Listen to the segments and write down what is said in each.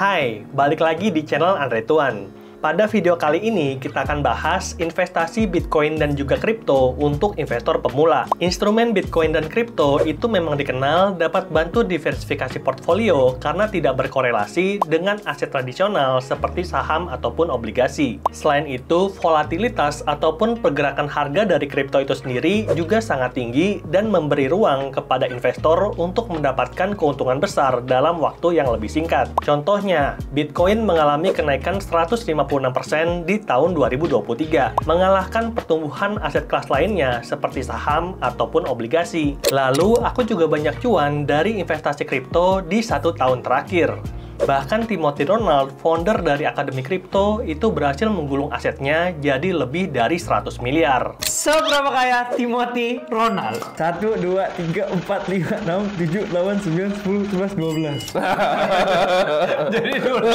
Hai, balik lagi di channel Andre Tuan. Pada video kali ini, kita akan bahas investasi Bitcoin dan juga kripto untuk investor pemula. Instrumen Bitcoin dan kripto itu memang dikenal dapat bantu diversifikasi portfolio karena tidak berkorelasi dengan aset tradisional seperti saham ataupun obligasi. Selain itu, volatilitas ataupun pergerakan harga dari kripto itu sendiri juga sangat tinggi dan memberi ruang kepada investor untuk mendapatkan keuntungan besar dalam waktu yang lebih singkat. Contohnya, Bitcoin mengalami kenaikan 156% di tahun 2023, mengalahkan pertumbuhan aset kelas lainnya seperti saham ataupun obligasi. Lalu, aku juga banyak cuan dari investasi kripto di 1 tahun terakhir. Bahkan Timothy Donald, founder dari Akademi Kripto, itu berhasil menggulung asetnya jadi lebih dari 100 miliar. Seberapa kaya Timothy Ronald? 1, 2, 3, 4, 5, 6, 7, 8, 9, 10, 11, 12. Jadi dulu.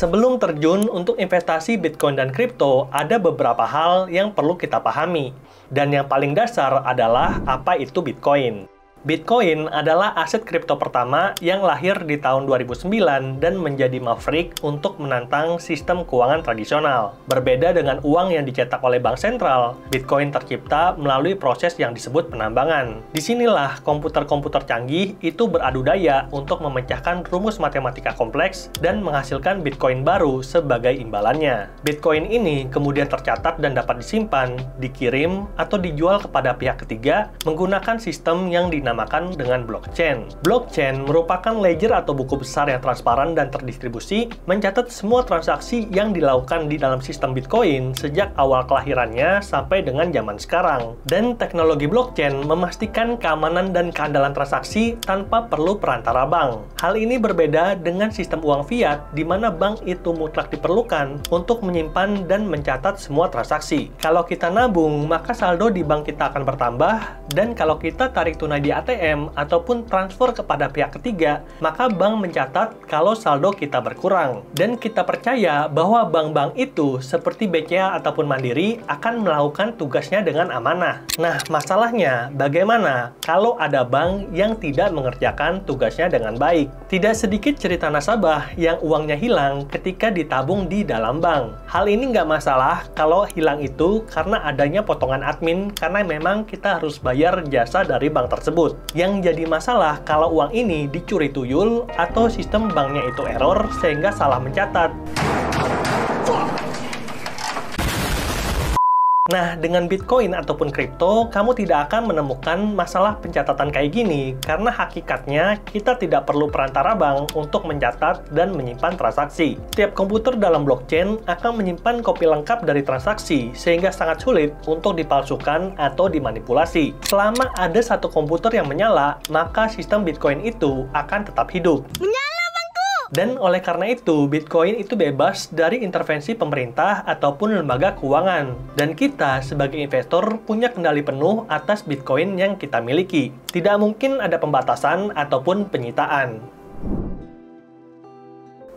Sebelum terjun untuk investasi Bitcoin dan kripto, ada beberapa hal yang perlu kita pahami. Dan yang paling dasar adalah apa itu Bitcoin. Bitcoin adalah aset kripto pertama yang lahir di tahun 2009 dan menjadi maverick untuk menantang sistem keuangan tradisional. Berbeda dengan uang yang dicetak oleh bank sentral, Bitcoin tercipta melalui proses yang disebut penambangan. Disinilah komputer-komputer canggih itu beradu daya untuk memecahkan rumus matematika kompleks dan menghasilkan Bitcoin baru sebagai imbalannya. Bitcoin ini kemudian tercatat dan dapat disimpan, dikirim, atau dijual kepada pihak ketiga menggunakan sistem yang dinamakan dengan blockchain. Blockchain merupakan ledger atau buku besar yang transparan dan terdistribusi, mencatat semua transaksi yang dilakukan di dalam sistem Bitcoin sejak awal kelahirannya sampai dengan zaman sekarang. Dan teknologi blockchain memastikan keamanan dan keandalan transaksi tanpa perlu perantara bank. Hal ini berbeda dengan sistem uang fiat, di mana bank itu mutlak diperlukan untuk menyimpan dan mencatat semua transaksi. Kalau kita nabung, maka saldo di bank kita akan bertambah, dan kalau kita tarik tunai di ATM ataupun transfer kepada pihak ketiga, maka bank mencatat kalau saldo kita berkurang. Dan kita percaya bahwa bank-bank itu seperti BCA ataupun Mandiri akan melakukan tugasnya dengan amanah. Nah, masalahnya bagaimana kalau ada bank yang tidak mengerjakan tugasnya dengan baik? Tidak sedikit cerita nasabah yang uangnya hilang ketika ditabung di dalam bank. Hal ini nggak masalah kalau hilang itu karena adanya potongan admin, karena memang kita harus bayar jasa dari bank tersebut. Yang jadi masalah kalau uang ini dicuri tuyul atau sistem banknya itu error sehingga salah mencatat. Nah, dengan Bitcoin ataupun kripto, kamu tidak akan menemukan masalah pencatatan kayak gini, karena hakikatnya kita tidak perlu perantara bank untuk mencatat dan menyimpan transaksi. Setiap komputer dalam blockchain akan menyimpan kopi lengkap dari transaksi, sehingga sangat sulit untuk dipalsukan atau dimanipulasi. Selama ada satu komputer yang menyala, maka sistem Bitcoin itu akan tetap hidup. Dan oleh karena itu, Bitcoin itu bebas dari intervensi pemerintah ataupun lembaga keuangan. Dan kita sebagai investor punya kendali penuh atas Bitcoin yang kita miliki. Tidak mungkin ada pembatasan ataupun penyitaan.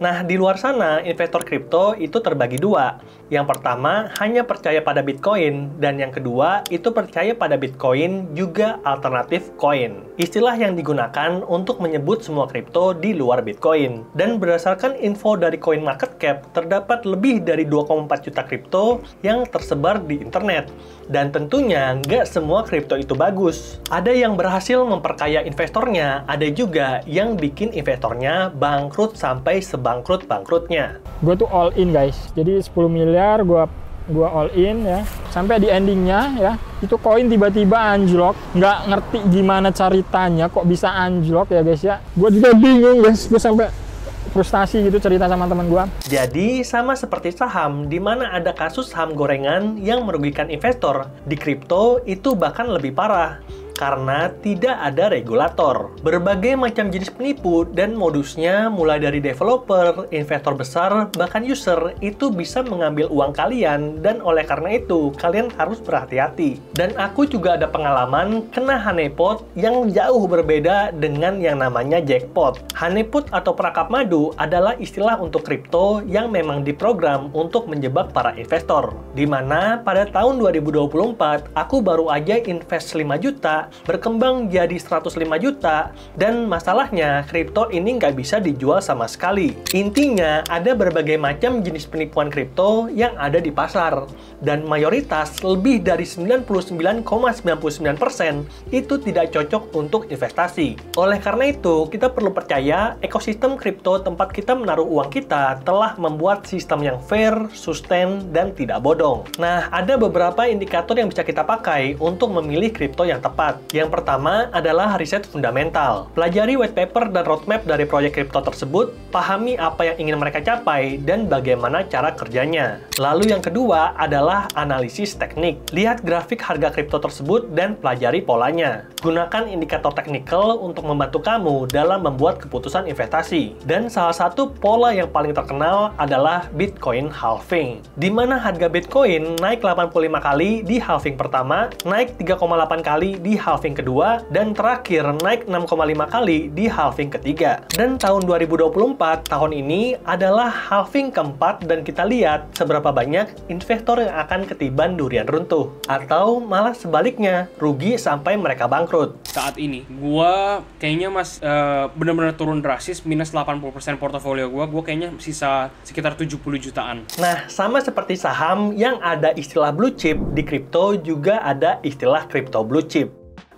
Nah, di luar sana, investor kripto itu terbagi dua. Yang pertama, hanya percaya pada Bitcoin, dan yang kedua, itu percaya pada Bitcoin juga alternatif koin. Istilah yang digunakan untuk menyebut semua kripto di luar Bitcoin. Dan berdasarkan info dari CoinMarketCap, terdapat lebih dari 2,4 juta kripto yang tersebar di internet. Dan tentunya, nggak semua kripto itu bagus. Ada yang berhasil memperkaya investornya, ada juga yang bikin investornya bangkrut sampai bangkrut-bangkrutnya. Gue tuh all in guys, jadi 10 miliar gue all in ya, sampai di endingnya ya, itu koin tiba-tiba anjlok, nggak ngerti gimana ceritanya kok bisa anjlok ya guys ya. Gue juga bingung guys, gue sampai frustasi gitu cerita sama teman gue. Jadi sama seperti saham, di mana ada kasus saham gorengan yang merugikan investor, di kripto itu bahkan lebih parah. Karena tidak ada regulator. Berbagai macam jenis penipu dan modusnya mulai dari developer, investor besar, bahkan user itu bisa mengambil uang kalian, dan oleh karena itu kalian harus berhati-hati. Dan aku juga ada pengalaman kena honeypot yang jauh berbeda dengan yang namanya jackpot. Honeypot atau perangkap madu adalah istilah untuk kripto yang memang diprogram untuk menjebak para investor. Dimana pada tahun 2024 aku baru aja invest 5 juta berkembang jadi 105 juta, dan masalahnya kripto ini nggak bisa dijual sama sekali. Intinya, ada berbagai macam jenis penipuan kripto yang ada di pasar, dan mayoritas lebih dari 99,99% itu tidak cocok untuk investasi. Oleh karena itu, kita perlu percaya ekosistem kripto tempat kita menaruh uang kita telah membuat sistem yang fair, sustain, dan tidak bodong. Nah, ada beberapa indikator yang bisa kita pakai untuk memilih kripto yang tepat. Yang pertama adalah riset fundamental. Pelajari white paper dan roadmap dari proyek kripto tersebut, pahami apa yang ingin mereka capai, dan bagaimana cara kerjanya. Lalu yang kedua adalah analisis teknik. Lihat grafik harga kripto tersebut dan pelajari polanya. Gunakan indikator teknikal untuk membantu kamu dalam membuat keputusan investasi. Dan salah satu pola yang paling terkenal adalah Bitcoin halving, di mana harga Bitcoin naik 85 kali di halving pertama, naik 3,8 kali di halving kedua, dan terakhir naik 6,5 kali di halving ketiga. Dan tahun 2024, tahun ini adalah halving keempat, dan kita lihat seberapa banyak investor yang akan ketiban durian runtuh. Atau malah sebaliknya, rugi sampai mereka bangkrut. Saat ini, gua kayaknya benar-benar turun drastis, minus 80% portofolio gua kayaknya sisa sekitar 70 jutaan. Nah, sama seperti saham yang ada istilah blue chip, di kripto juga ada istilah kripto blue chip.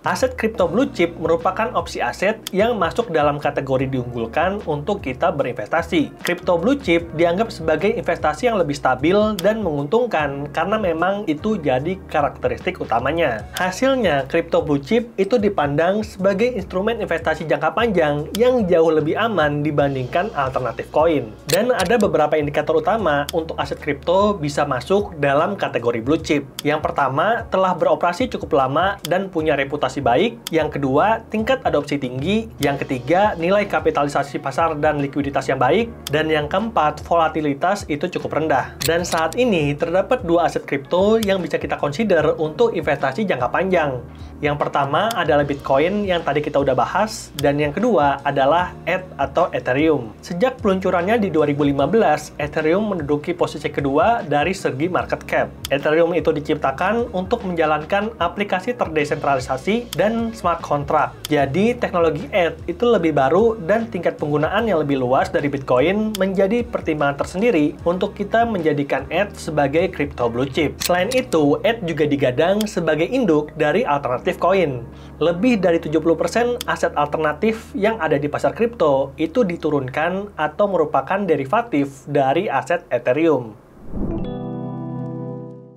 Aset kripto blue chip merupakan opsi aset yang masuk dalam kategori diunggulkan untuk kita berinvestasi. Kripto blue chip dianggap sebagai investasi yang lebih stabil dan menguntungkan karena memang itu jadi karakteristik utamanya. Hasilnya, kripto blue chip itu dipandang sebagai instrumen investasi jangka panjang yang jauh lebih aman dibandingkan alternatif koin. Dan ada beberapa indikator utama untuk aset kripto bisa masuk dalam kategori blue chip. Yang pertama, telah beroperasi cukup lama dan punya reputasi baik. Yang kedua, tingkat adopsi tinggi. Yang ketiga, nilai kapitalisasi pasar dan likuiditas yang baik. Dan yang keempat, volatilitas itu cukup rendah. Dan saat ini, terdapat dua aset kripto yang bisa kita consider untuk investasi jangka panjang. Yang pertama adalah Bitcoin yang tadi kita udah bahas, dan yang kedua adalah ETH atau Ethereum. Sejak peluncurannya di 2015, Ethereum menduduki posisi kedua dari segi market cap. Ethereum itu diciptakan untuk menjalankan aplikasi terdesentralisasi dan smart contract. Jadi, teknologi ETH itu lebih baru dan tingkat penggunaan yang lebih luas dari Bitcoin menjadi pertimbangan tersendiri untuk kita menjadikan ETH sebagai crypto blue chip. Selain itu, ETH juga digadang sebagai induk dari alternatif koin. Lebih dari 70% aset alternatif yang ada di pasar kripto itu diturunkan atau merupakan derivatif dari aset Ethereum.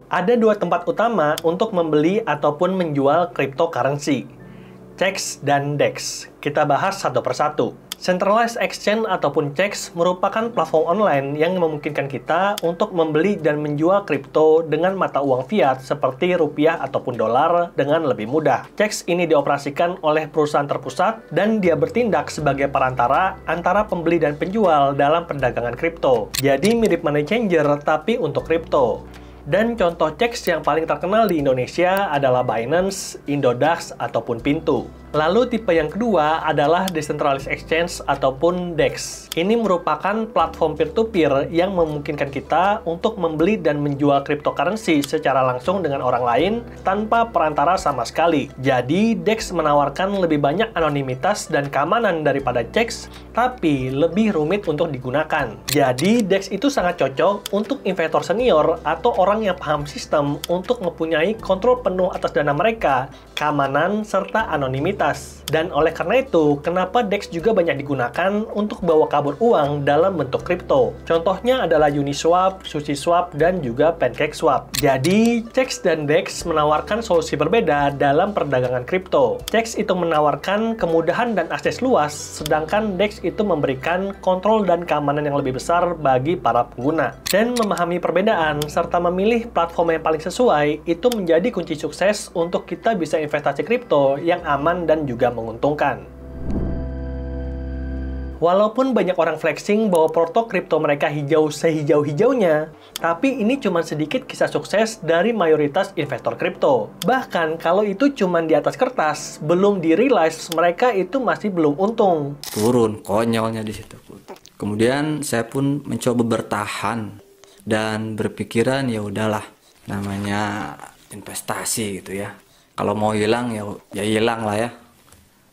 Ada dua tempat utama untuk membeli ataupun menjual cryptocurrency, CEX dan DEX. Kita bahas satu persatu. Centralized Exchange ataupun CEX merupakan platform online yang memungkinkan kita untuk membeli dan menjual kripto dengan mata uang fiat seperti rupiah ataupun dolar dengan lebih mudah. CEX ini dioperasikan oleh perusahaan terpusat dan dia bertindak sebagai perantara antara pembeli dan penjual dalam perdagangan kripto. Jadi mirip money changer tapi untuk kripto. Dan contoh CEX yang paling terkenal di Indonesia adalah Binance, Indodax, ataupun Pintu. Lalu tipe yang kedua adalah Decentralized Exchange ataupun DEX. Ini merupakan platform peer-to-peer yang memungkinkan kita untuk membeli dan menjual cryptocurrency secara langsung dengan orang lain tanpa perantara sama sekali. Jadi, DEX menawarkan lebih banyak anonimitas dan keamanan daripada CEX, tapi lebih rumit untuk digunakan. Jadi, DEX itu sangat cocok untuk investor senior atau orang yang paham sistem untuk mempunyai kontrol penuh atas dana mereka, keamanan, serta anonimitas. Dan oleh karena itu, kenapa DEX juga banyak digunakan untuk bawa kabur uang dalam bentuk kripto. Contohnya adalah Uniswap, SushiSwap, dan juga PancakeSwap. Jadi, CEX dan DEX menawarkan solusi berbeda dalam perdagangan kripto. CEX itu menawarkan kemudahan dan akses luas, sedangkan DEX itu memberikan kontrol dan keamanan yang lebih besar bagi para pengguna. Dan memahami perbedaan serta memilih platform yang paling sesuai itu menjadi kunci sukses untuk kita bisa investasi kripto yang aman dan juga menguntungkan. Walaupun banyak orang flexing bahwa porto kripto mereka hijau sehijau-hijaunya, tapi ini cuma sedikit kisah sukses dari mayoritas investor kripto. Bahkan kalau itu cuma di atas kertas, belum di-realize mereka itu masih belum untung. Turun, konyolnya di situ. Kemudian saya pun mencoba bertahan dan berpikiran ya udahlah, namanya investasi gitu ya. Kalau mau hilang ya hilang lah ya.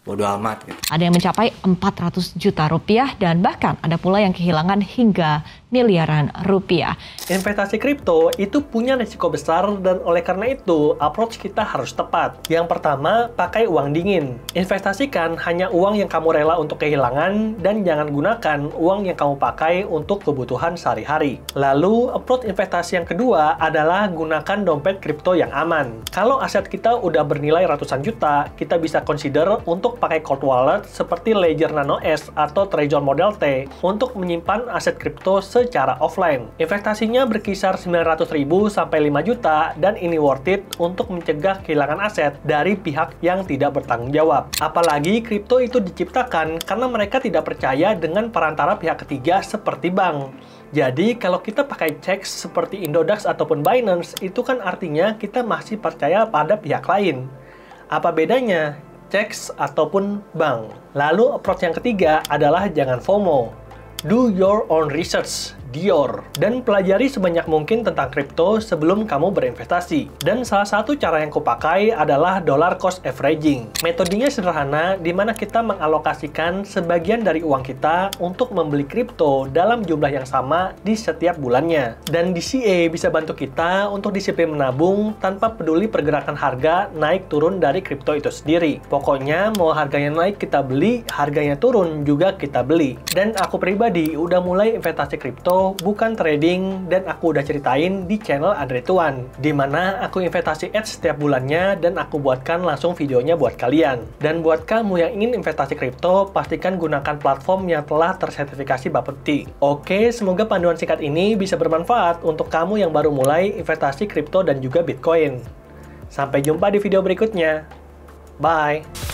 Bodo amat gitu. Ada yang mencapai 400 juta rupiah dan bahkan ada pula yang kehilangan hingga miliaran rupiah. Investasi kripto itu punya risiko besar dan oleh karena itu approach kita harus tepat. Yang pertama, pakai uang dingin. Investasikan hanya uang yang kamu rela untuk kehilangan dan jangan gunakan uang yang kamu pakai untuk kebutuhan sehari-hari. Lalu, approach investasi yang kedua adalah gunakan dompet kripto yang aman. Kalau aset kita udah bernilai ratusan juta, kita bisa consider untuk pakai cold wallet seperti Ledger Nano S atau Trezor Model T untuk menyimpan aset kripto secara offline. Investasinya berkisar 900.000 sampai 5 juta dan ini worth it untuk mencegah kehilangan aset dari pihak yang tidak bertanggung jawab. Apalagi kripto itu diciptakan karena mereka tidak percaya dengan perantara pihak ketiga seperti bank. Jadi, kalau kita pakai checks seperti Indodax ataupun Binance, itu kan artinya kita masih percaya pada pihak lain. Apa bedanya? Checks ataupun bank. Lalu approach yang ketiga adalah jangan FOMO. Do your own research. Dior, dan pelajari sebanyak mungkin tentang kripto sebelum kamu berinvestasi. Dan salah satu cara yang kupakai adalah dollar cost averaging. Metodenya sederhana, di mana kita mengalokasikan sebagian dari uang kita untuk membeli kripto dalam jumlah yang sama di setiap bulannya. Dan DCA bisa bantu kita untuk disiplin menabung tanpa peduli pergerakan harga naik turun dari kripto itu sendiri. Pokoknya mau harganya naik kita beli, harganya turun juga kita beli. Dan aku pribadi udah mulai investasi kripto bukan trading dan aku udah ceritain di channel Adretuan, di mana aku investasi ads setiap bulannya dan aku buatkan langsung videonya buat kalian. Dan buat kamu yang ingin investasi kripto, pastikan gunakan platform yang telah tersertifikasi Bapepti. Oke, semoga panduan singkat ini bisa bermanfaat untuk kamu yang baru mulai investasi kripto dan juga Bitcoin. Sampai jumpa di video berikutnya. Bye!